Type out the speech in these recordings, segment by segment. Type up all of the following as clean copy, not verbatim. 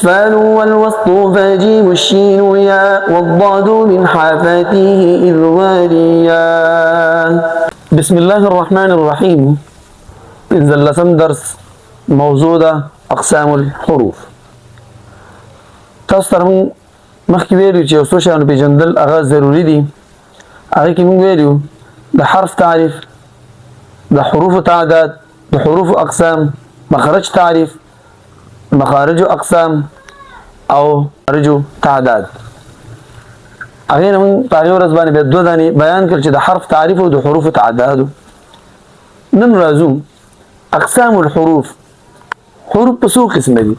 أسفل والوسط فجيم الشين يا والضاد من حافته إذ واليا. بسم الله الرحمن الرحيم. إنزل لسم درس موضوع أقسام الحروف. تاسو تر مخکې ویلو چې یو څو شیانو پېژندل هغه ضروري دي. هغې کې موږ ویلو د حرف تعریف، د حروفو تعداد، د حروفو اقسام، مخرج تعریف، مخارج اقسام او مخارج تعداد. هغې نه موږ په هغې ورځ باندې بیا دوه دانې بیان کړل چې د حرف تعریف او د حروفو تعدادو. نن راځو اقسام الحروف. حروف په څو قسمه دي؟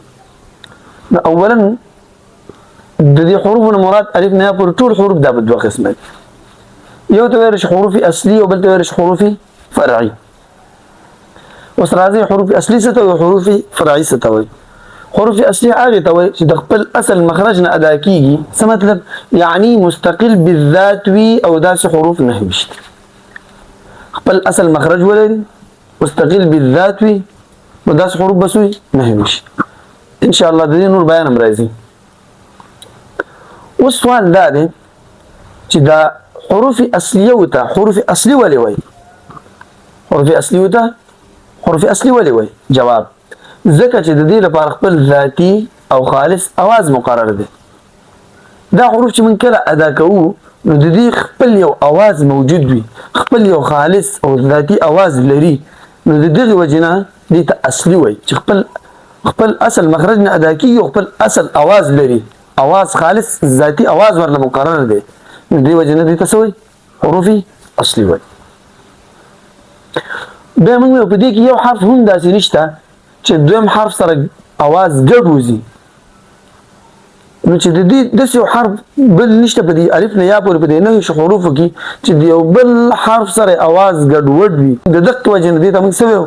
اولا د دې حروفو نه مراد الف نه پورې ټول حروف دا په دوه قسمه دي. یو ته ویل شي حروف اصلي او بل ته ویل شي حروف فرعي. اوس راځي حروف اصلي څه ته وایي، حروف فرعي څه ته وایي. حروف اصلي هغه ته وایي چې د خپل اصل مخرج نه ادا کیږي. څه مطلب؟ یعنی مستقل بالذات وي او داسې حروف نه وي. خپل اصل مخرج ولري، مستقل بالذات وي نو داسې حروف بس وي نه وي. ان شاء الله د دې نور بیان هم راځي. اوس سوال دا دی چې دا حروف اصلیه وته حروف اصلي ولې وایي؟ حروف اصلي وته حروف اصلي ولې وایي؟ جواب: ځکه چې د دې لپاره خپل ذاتي او خالص اواز مقرر دی. دا حروف چې موږ کله ادا کوو نو د دې خپل یو اواز موجود وي، خپل یو خالص او ذاتي اواز لري. نو د دغې وجې نه دې ته اصلي وایي چې خپل اصل مخرج نه ادا کېږي او خپل اصل اواز لري، اواز خالص ذاتي اواز ورله مقرر دی. نو دې وجې نه دې ته څه وایي؟ حروف اصلي وایي. بیا موږ په دې کې یو حرف هم داسې نشته چې دویم حرف سره اواز ګډ وځي. نو چې د دې داسې یو حرف بل نشته په دې الف نه یا پورې په دې نهو حروفو کې چې د یو بل حرف سره اواز ګډوډ وي. د دقت وجې نه دې ته موږ څه وایو؟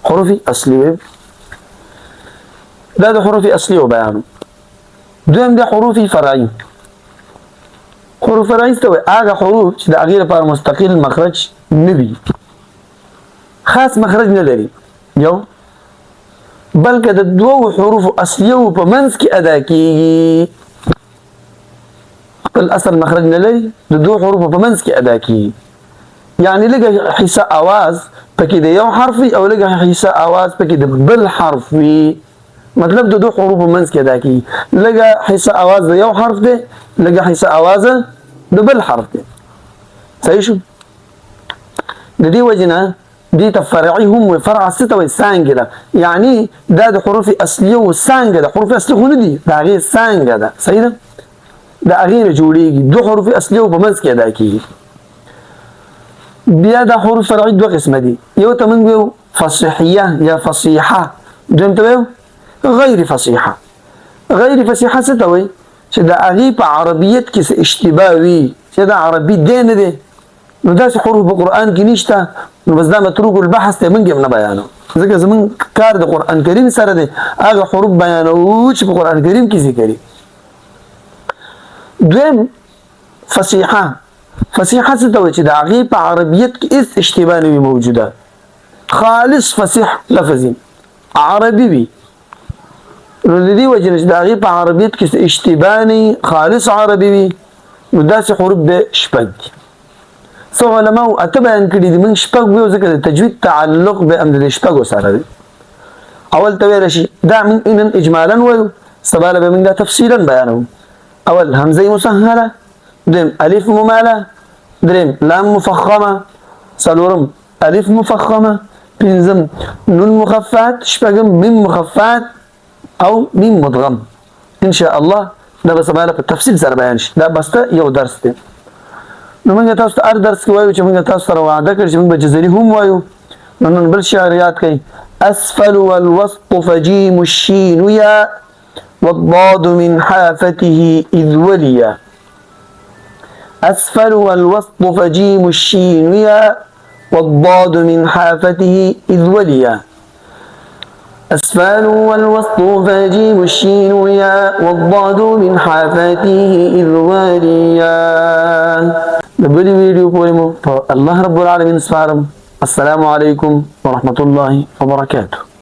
حروف اصلي وایو. دا د حروف اصلي و بیانو. دویم د حروف فرعي. حروف فرعي څه وایي؟ هغه حروف چې د هغې لپاره مستقل مخرج نه وي، خاص مخرج نه لري یو، بلکې د دوو حروفو اصلیو په منځ کې ادا کېږي. خپل اصل مخرج نه لري، د دوو حروفو په منځ کې ادا کېږي. یعنی لږه حصه اواز پکې د یو حرف وي او لږه حصه اواز پکې د بل حرف وي. مطلب د دوو حروفو منځ کې ادا کېږي. لږه حصه اواز د یو حرف دی، لږه حصه اواز د بل حرف دی. صحیح شو؟ د دې وجې نه دې ته فرعي هم وایي. فرع څه ته وایي؟ څانګه ده. یعنی دا د حروف اصلیو څانګه ده. حروف اصلي خو نه دي، د هغې څانګه ده. صحیح ده؟ د هغې نه جوړېږي. دوه حروف اصلیو په منځ کې ادا کېږي. بیا دا حروف فرعي دوه قسمه دي. یو ته موږ وایو فصیحیه یا فصیحه، دویم ته وایو غیر فصیحه. غیر فصیحه څه ته وایي؟ چې د هغې په عربیت کې څه اشتباه وي چې دا عربي دی نه دی. نو داسې حروف په قرآن کې نشته. نو بس دا متروک البحث دی، موږ هم نه بیانو ځکه زموږ کار د قرآن کریم سره دی. هغه حروف بیانوو چې په قرآن کریم کې ذکر دي. دویم فصیحه. فصیحه څه ته وایي؟ چې د هغې په عربیت کې هېڅ اشتباه نه وي موجوده، خالص فصیح لفظ عربي وي. نو د دې وجې نه چې د هغې په عربیت کې څه اشتباه نه وي، خالص عربي وي. نو داسې حروف به شپږ دي. څو علماو اته بیان کړي دي، موږ شپږ ویو ځکه د تجوید تعلق به هم د شپږو سره دی. اول ته ویلی شي دا موږ نن اجمالا ویو، سبا له به موږ دا تفصیلا بیانوو. اول همزه مسهله، دویم الف مماله، دریم لام مفخمه، څلورم الف مفخمه، پنځم نون مخفات، شپږم میم مخفات او میم مدغم. ان شاء الله دا به سبا له په تفصیل سره بیان شي. دا بس یو درس دی. نو موږ تاسو ته هر درس کې وایو چې موږ تاسو سره وعده کړو چې موږ به جزري هم وایو. نو نن بل شعر یاد کړئ: اسفل والوسط فجيم الشين يا والضاد من حافته إذ وليا. اسفل والوسط فجيم الشين يا والضاد من حافته إذ وليا. أسفل والوسط فجيم الشين يا والضاد من حافته إذ واليا. د بلې ویډیو پورې مو په الله رب العالمین سپارم. السلام علیکم ورحمة الله وبرکاته.